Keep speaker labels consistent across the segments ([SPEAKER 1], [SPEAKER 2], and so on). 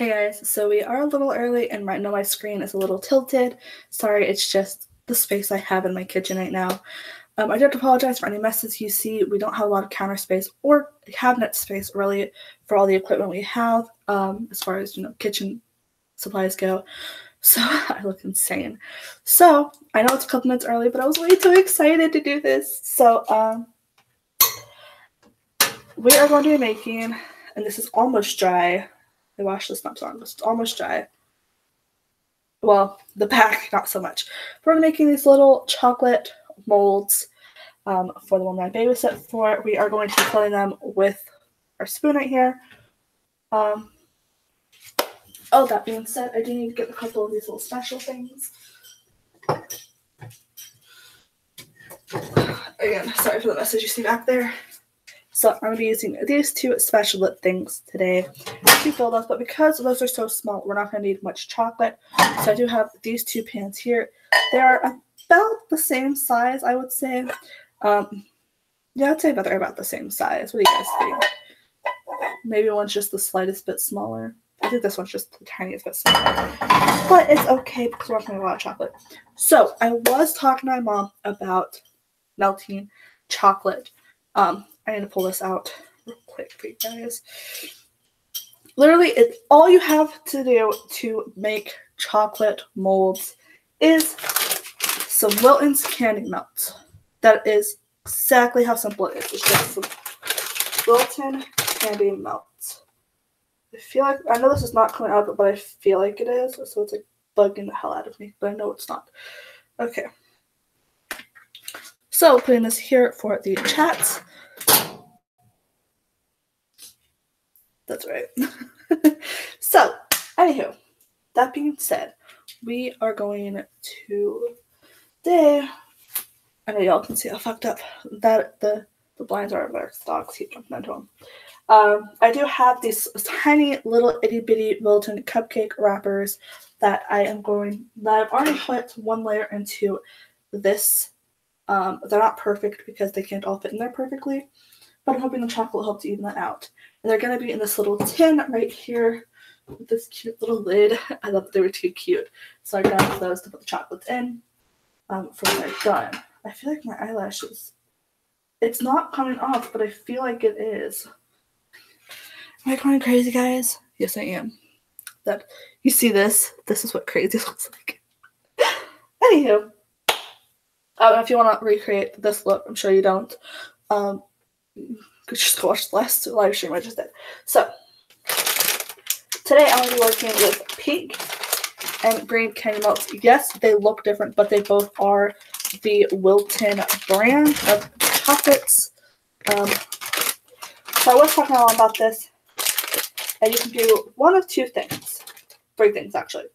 [SPEAKER 1] Hey guys, so we are a little early and right now my screen is a little tilted. Sorry, it's just the space I have in my kitchen right now. I do have to apologize for any messes you see. We don't have a lot of counter space or cabinet space really for all the equipment we have as far as, kitchen supplies go. So I look insane. So I know it's a couple minutes early, but I was way too excited to do this. So we are going to be making, and this is almost dry. I washed this not so long, but it's almost dry. Well, the pack, not so much. We're making these little chocolate molds for the one I babysit for. We are going to be filling them with our spoon right here. Oh, that being said, I do need to get a couple of these little special things. Again, sorry for the message you see back there. So I'm going to be using these two special lit things today to fill those, but because those are so small, we're not going to need much chocolate. So I do have these two pans here. They're about the same size, I would say. Yeah, I'd say they're about the same size. What do you guys think? Maybe one's just the slightest bit smaller. I think this one's just the tiniest bit smaller. But it's okay because we're not going to have a lot of chocolate. So I was talking to my mom about melting chocolate. I need to pull this out real quick for you guys. Literally, all you have to do to make chocolate molds is some Wilton's candy melt. That is exactly how simple it is. It's just some Wilton candy melt. I know this is not coming out, but I feel like it is, so it's like bugging the hell out of me, but I know it's not. Okay. So, putting this here for the chats. That's right. So, anywho, that being said, we are going to today. I know y'all can see how fucked up that the blinds are over. The dogs keep jumping into them. I do have these tiny little itty bitty Wilton cupcake wrappers that I've already put one layer into this. They're not perfect because they can't all fit in there perfectly, but I'm hoping the chocolate will help to even that out. And they're going to be in this little tin right here with this cute little lid. I thought they were too cute. So I grabbed those to put the chocolates in for when they're done. I feel like my eyelashes, it's not coming off, but I feel like it is. Am I going crazy, guys? Yes, I am. That you see this? This is what crazy looks like. Anywho, if you want to recreate this look, I'm sure you don't. Just go watch the last live stream I just did. So today I'm going to be working with pink and green candy melts. Yes, they look different, but they both are the Wilton brand of chocolates. So I was talking a lot about this, and you can do one of two things, 3 things actually.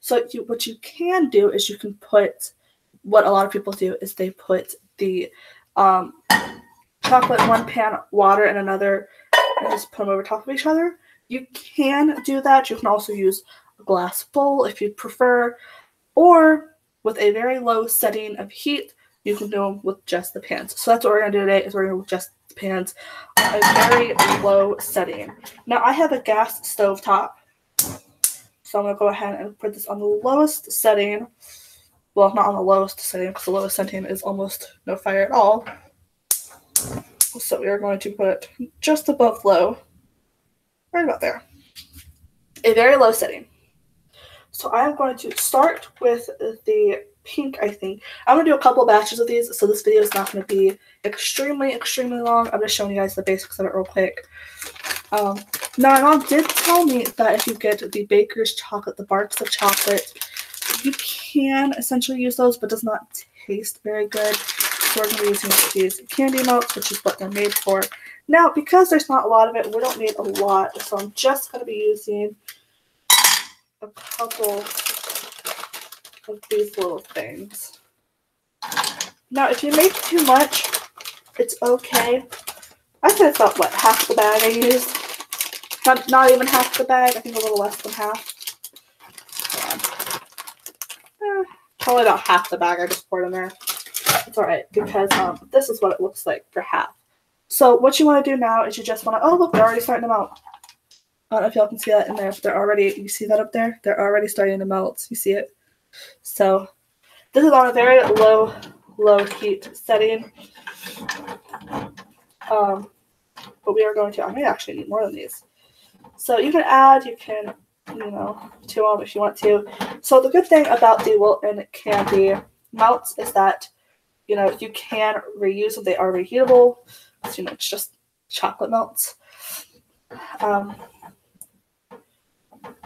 [SPEAKER 1] So what you can do is you can put, what a lot of people do is they put the chocolate in one pan, water in another, and just put them over top of each other. You can do that. You can also use a glass bowl if you prefer, or with a very low setting of heat, you can do them with just the pans. So that's what we're going to do today, is we're going to do just the pans on a very low setting. Now I have a gas stove top, so I'm going to go ahead and put this on the lowest setting. Well, not on the lowest setting, because the lowest setting is almost no fire at all. So we are going to put just above low, right about there, a very low setting. So I'm going to start with the pink, I think. I'm going to do a couple batches of these, so this video is not going to be extremely, extremely long. I'm just showing you guys the basics of it real quick. Now, my mom did tell me that if you get the Baker's chocolate, the Barks of chocolate, you can essentially use those, but does not taste very good. So we're going to be using these candy melts, which is what they're made for. Now, because there's not a lot of it, we don't need a lot, so I'm just going to be using a couple of these little things. Now, if you make too much, it's okay. I said it's about, half the bag I used? Not even half the bag, I think a little less than half. Probably about half the bag I just poured in there. It's alright, because this is what it looks like for half. So what you want to do now is you just want to, oh look, they're already starting to melt. don't know if y'all can see that in there, but you see that up there? They're already starting to melt. You see it? So this is on a very low heat setting. But we are going to, I may actually need more than these. So you can add, to them if you want to. So the good thing about the Wilton candy melts is that, you can reuse them. They are reheatable. So, it's just chocolate melts. But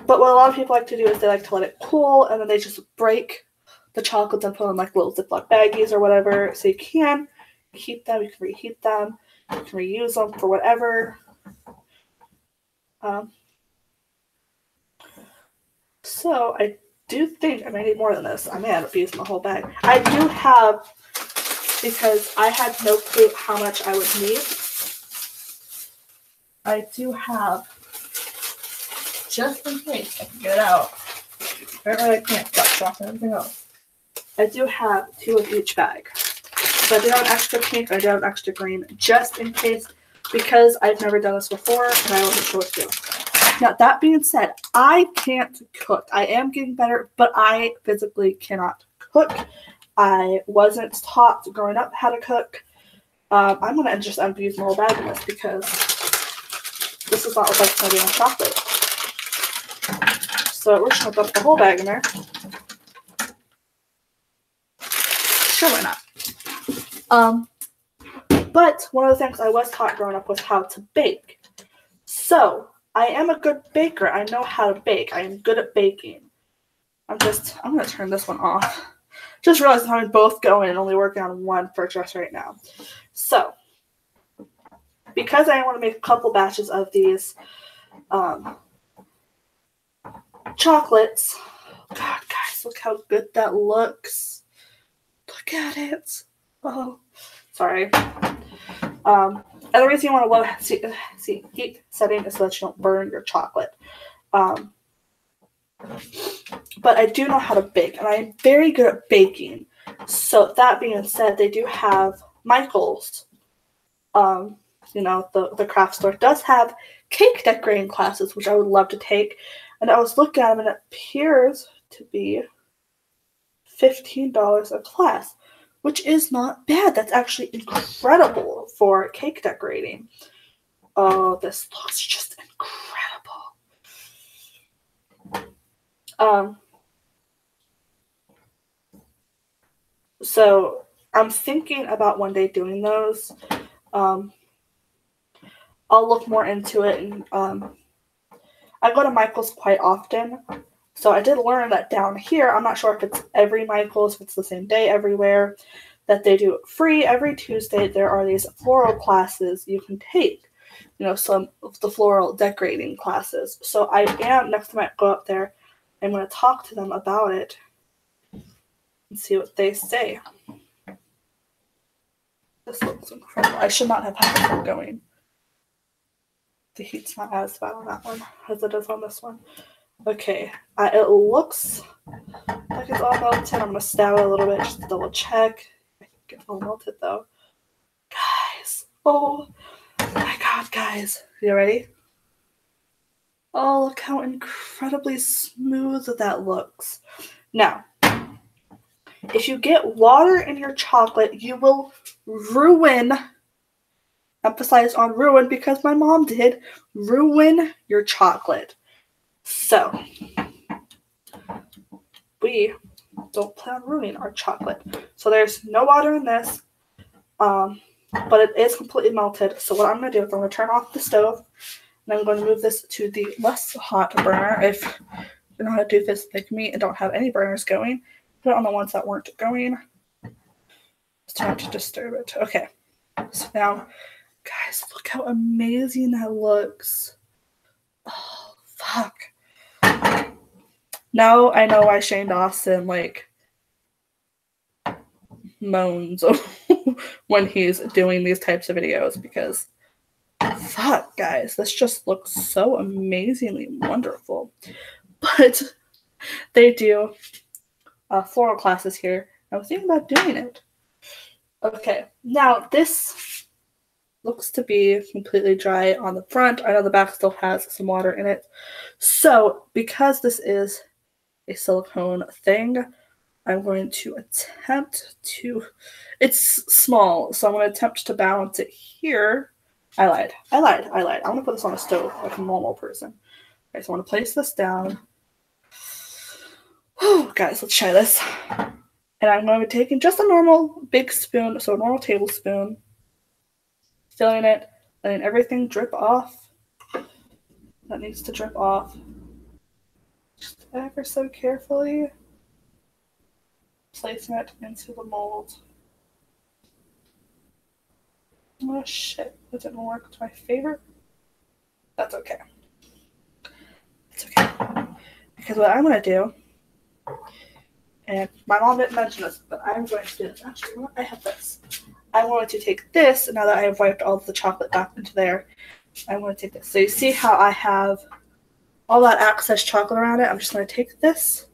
[SPEAKER 1] what a lot of people like to do is they like to let it cool, and then they just break the chocolates and put them in like little Ziploc baggies or whatever. So you can keep them, you can reheat them, you can reuse them for whatever. So I do think I may need more than this. I may end up using the whole bag. I do have, because I had no clue how much I would need, I do have, just in case I can get it out. Apparently I can't stop dropping everything else. I do have 2 of each bag. So I do have an extra pink, I do have an extra green, just in case, because I've never done this before and I wasn't sure what to do. Now, that being said, I can't cook. I am getting better, but I physically cannot cook. I wasn't taught growing up how to cook. I'm going to just use my whole bag of this because this does not look like it's going to be on chocolate. So we're just going to dump the whole bag in there. Sure, why not? But one of the things I was taught growing up was how to bake. So I am a good baker. I know how to bake. I am good at baking. I'm going to turn this one off. Just realized I'm having both going and only working on one for just right now. So, because I want to make a couple batches of these chocolates. God, guys, look how good that looks. Look at it. Oh, sorry. And the reason you want a low heat setting is so that you don't burn your chocolate. But I do know how to bake, and I'm very good at baking. So that being said, they do have Michael's. The craft store does have cake decorating classes, which I would love to take. And I was looking at them, and it appears to be $15 a class, which is not bad. That's actually incredible for cake decorating. Oh, this looks just incredible. So I'm thinking about one day doing those. I'll look more into it, and I go to Michael's quite often. So I did learn that down here, I'm not sure if it's every Michael's, if it's the same day everywhere, that they do it free. Every Tuesday, there are these floral classes you can take, some of the floral decorating classes. So I am, next time I go up there, I'm going to talk to them about it and see what they say. This looks incredible. I should not have had this one going. The heat's not as bad on that one as it is on this one. Okay, it looks like it's all melted. I'm going to stab it a little bit just to double check. I think it's all melted though. Guys, oh my god, guys. You ready? Oh, look how incredibly smooth that looks. Now, if you get water in your chocolate, you will ruin, emphasize on ruin because my mom did, ruin your chocolate. So, we don't plan on ruining our chocolate. So there's no water in this, but it is completely melted. So what I'm going to do is I'm going to turn off the stove, and I'm going to move this to the less hot burner. If you know how to do this like me and don't have any burners going, put it on the ones that weren't going. It's time to disturb it. Okay, so now, guys, look how amazing that looks. Oh, fuck. Now I know why Shane Dawson, moans when he's doing these types of videos, because fuck, guys, this just looks so amazingly wonderful. But they do floral classes here. I was thinking about doing it. Okay, now this looks to be completely dry on the front. I know the back still has some water in it. So because this is a silicone thing, I'm going to attempt to, it's small, so I'm going to attempt to balance it here. I lied. I'm going to put this on a stove like a normal person. Okay, so I want to place this down. Oh, guys, let's try this. And I'm going to be taking just a normal big spoon, so a normal tablespoon, filling it, letting everything drip off. That needs to drip off. Just ever so carefully. Placing it into the mold. Oh shit, that didn't work to my favor. That's okay. It's okay. Because what I'm going to do, and my mom didn't mention this, but I'm going to do this. Actually, I have this. I'm going to take this, now that I have wiped all of the chocolate back into there, I'm going to take this. So you see how I have all that excess chocolate around it? I'm just going to take this,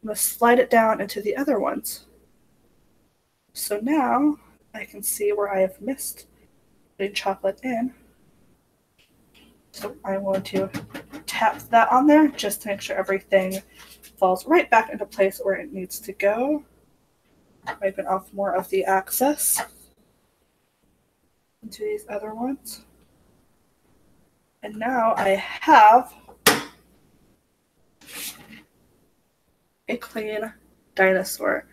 [SPEAKER 1] I'm going to slide it down into the other ones. So now I can see where I have missed putting chocolate in. So I'm going to tap that on there just to make sure everything falls right back into place where it needs to go. Wiping off more of the excess into these other ones. And now I have a clean dinosaur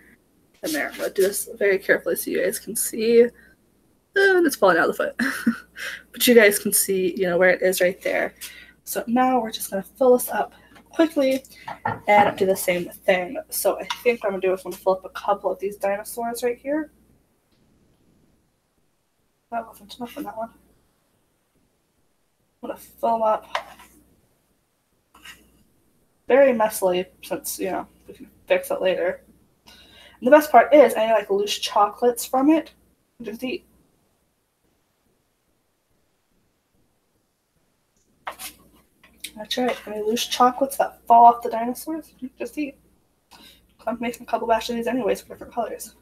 [SPEAKER 1] in there. I'm going to do this very carefully so you guys can see. And it's falling out of the foot. But you guys can see, where it is right there. So now we're just going to fill this up quickly and do the same thing. So I think what I'm going to do is I'm going to fill up a couple of these dinosaurs right here. That wasn't enough on that one. I'm going to fill them up very messily since, we can fix it later. And the best part is any loose chocolates from it, just eat. That's right. Any loose chocolates that fall off the dinosaurs, you just eat. I'm making a couple batches of these anyways for different colors.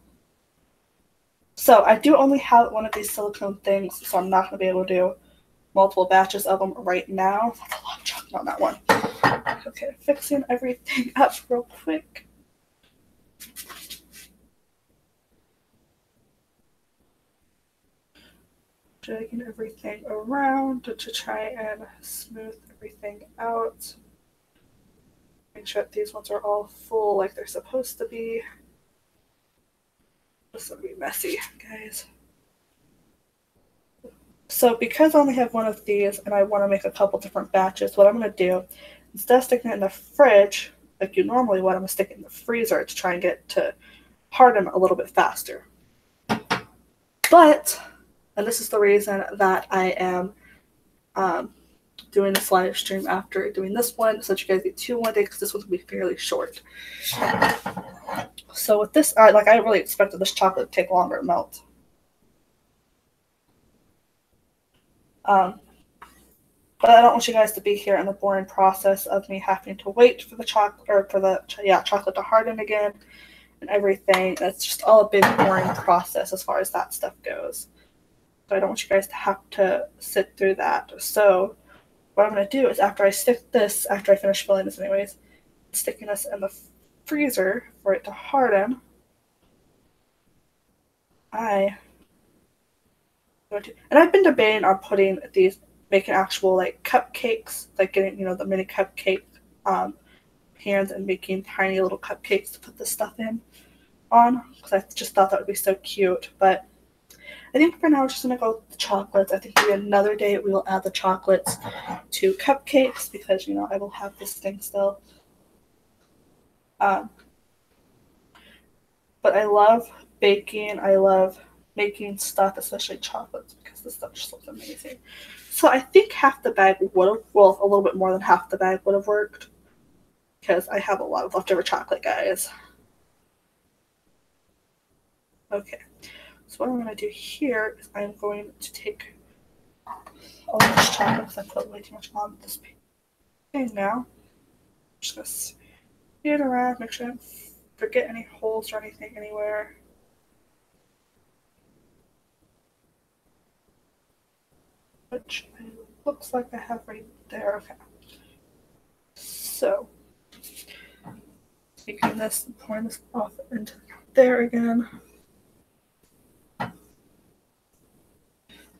[SPEAKER 1] So I do only have one of these silicone things, so I'm not going to be able to do multiple batches of them right now. That's a lot of chocolate on that one. Okay, fixing everything up real quick. Dragging everything around to try and smooth everything out. Make sure that these ones are all full like they're supposed to be. This will be messy, guys. So because I only have one of these and I want to make a couple different batches, what I'm going to do, instead of sticking it in the fridge like you normally would, I'm going to stick it in the freezer to try and get it to harden a little bit faster. But, and this is the reason that I am doing this live stream after doing this one, so that you guys get two one day, because this one's going to be fairly short. So with this, I really expected this chocolate to take longer to melt. But I don't want you guys to be here in the boring process of me having to wait for the chocolate to harden again and everything. That's just all a big boring process as far as that stuff goes. So I don't want you guys to have to sit through that. So what I'm going to do is after I finish filling this anyways, sticking this in the freezer for it to harden, and I've been debating on making actual cupcakes, getting the mini cupcake pans and making tiny little cupcakes to put this stuff on, because I just thought that would be so cute. But I think for now we're just gonna go with the chocolates. I think maybe another day we will add the chocolates to cupcakes, because I will have this thing still. But I love baking. I love making stuff, especially chocolates, because this stuff just looks amazing. So I think half the bag would have, well, a little bit more than half the bag would have worked, because I have a lot of leftover chocolate, guys. Okay, so what I'm going to do here is I'm going to take all this chocolate, because I put way too much on this thing now. I'm just going to smear it around, make sure I don't forget any holes or anything anywhere. which looks like I have right there. Okay. So, taking this and pouring this off into there again.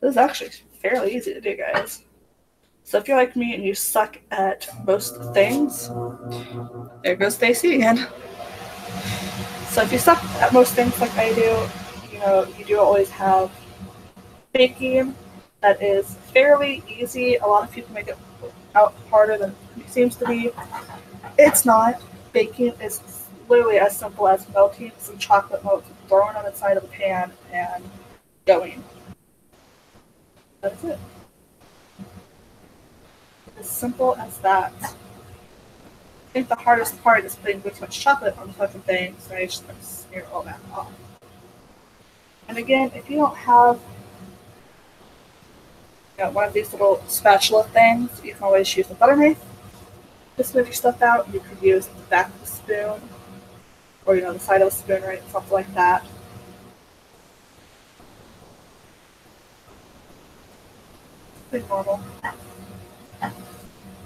[SPEAKER 1] This is actually fairly easy to do, guys. So if you're like me and you suck at most things, there goes Stacy again. So if you suck at most things like I do, you do always have baking. That is fairly easy. A lot of people make it out harder than it seems to be. It's not. Baking is literally as simple as melting some chocolate milk, throwing on the side of the pan, and going. That's it. As simple as that. I think the hardest part is putting way too much chocolate on the fucking thing, so I just smear all that off. And again, if you don't have one of these little spatula things, you can always use a butter knife to smooth your stuff out. You could use the back of the spoon, or the side of the spoon, right? Something like that. Pretty normal.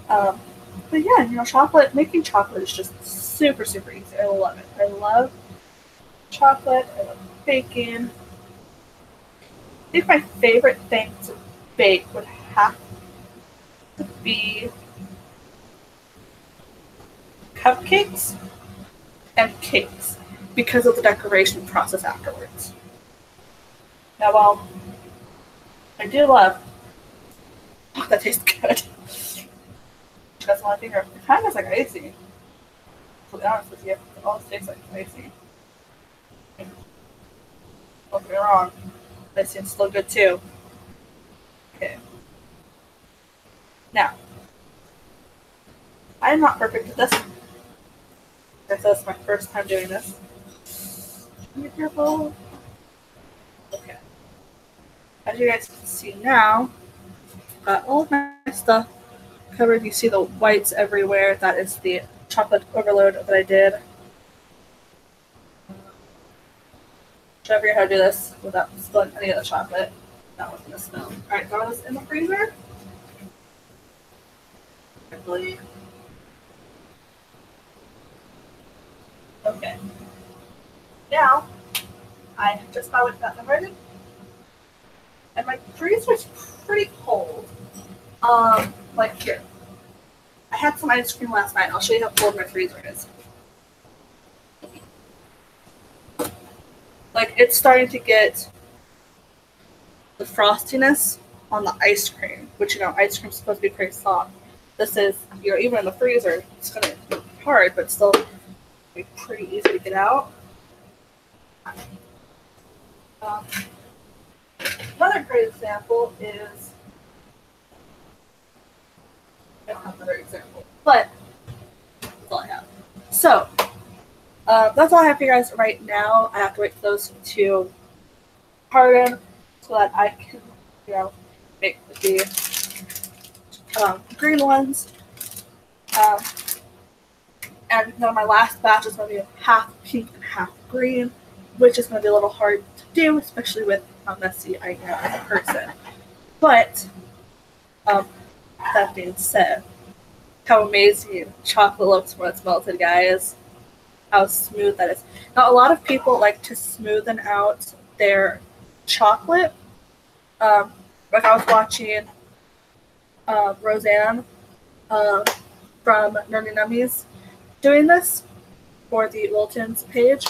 [SPEAKER 1] But yeah, making chocolate is just super, super easy. I love it. I love chocolate. I love baking. I think my favorite thing to bake would have to be cupcakes and cakes because of the decoration process afterwards. Now, while I do love, that tastes good. That's one thing. It kind of tastes like icing. To be honest with you, it almost tastes like icing. Don't get me wrong, icing's still good too. Okay. Now, I am not perfect at this. Like I said, it's my first time doing this. Be careful. Okay. As you guys can see now, got all of my stuff covered. You see the whites everywhere. That is the chocolate overload that I did. Should I figure out how to do this without spilling any of the chocolate? That was gonna spill. Alright, throw this in the freezer. Carefully. Okay. Now, I just about got them ready. And my freezer is pretty cold. Like here. I had some ice cream last night. I'll show you how cold my freezer is. Like, it's starting to get the frostiness on the ice cream, which, ice cream's supposed to be pretty soft. This is, even in the freezer, it's going to be hard, but still be pretty easy to get out. Another great example is, I don't have another example, but that's all I have. So, that's all I have for you guys right now. I have to wait for those to harden so that I can, make the green ones. And then my last batch is going to be half pink and half green, which is going to be a little hard to do, especially with how messy I am as a person. But, that being said, how amazing chocolate looks when it's melted, guys. How smooth that is. Now, a lot of people like to smoothen out their chocolate. Like I was watching Roseanne from Nerdy Nummies doing this for the Wilton's page,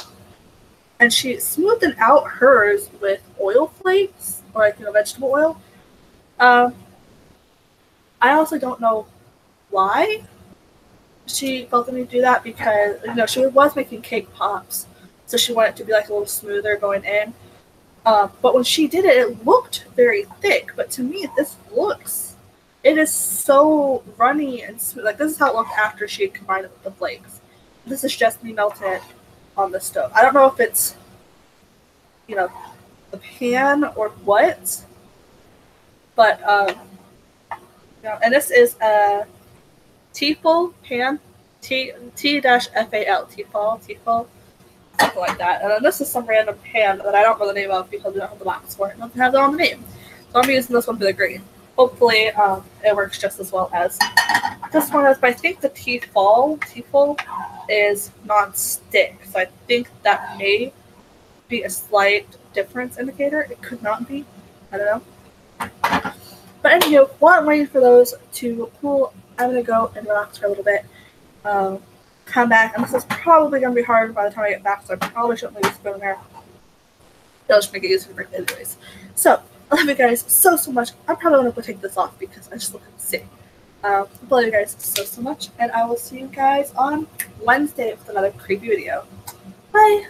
[SPEAKER 1] and she smoothed out hers with oil flakes or vegetable oil. I also don't know why she felt the need to do that, because she was making cake pops, so she wanted it to be like a little smoother going in. But when she did it, it looked very thick. But to me, it is so runny and smooth. Like, this is how it looked after she had combined it with the flakes. This is just me melting it on the stove. I don't know if it's, the pan or what. But, and this is a Tefal pan, T-F-A-L, Tefal, something like that. And then this is some random pan that I don't know the name of because we don't have the box for it. It doesn't have it on the name. So I'm using this one for the green. hopefully it works just as well as this one is. But I think the Tefal is non-stick, so I think that may be a slight difference indicator. It could not be. I don't know. But anywho, while I'm waiting for those to cool, I'm gonna go and relax for a little bit. Come back, and this is probably gonna be hard by the time I get back, so I probably shouldn't leave this spoon there. I'll just make it easier for it anyways. So I love you guys so much. I'm probably gonna go take this off because I just look sick. I love you guys so much, and I will see you guys on Wednesday with another creepy video. Bye.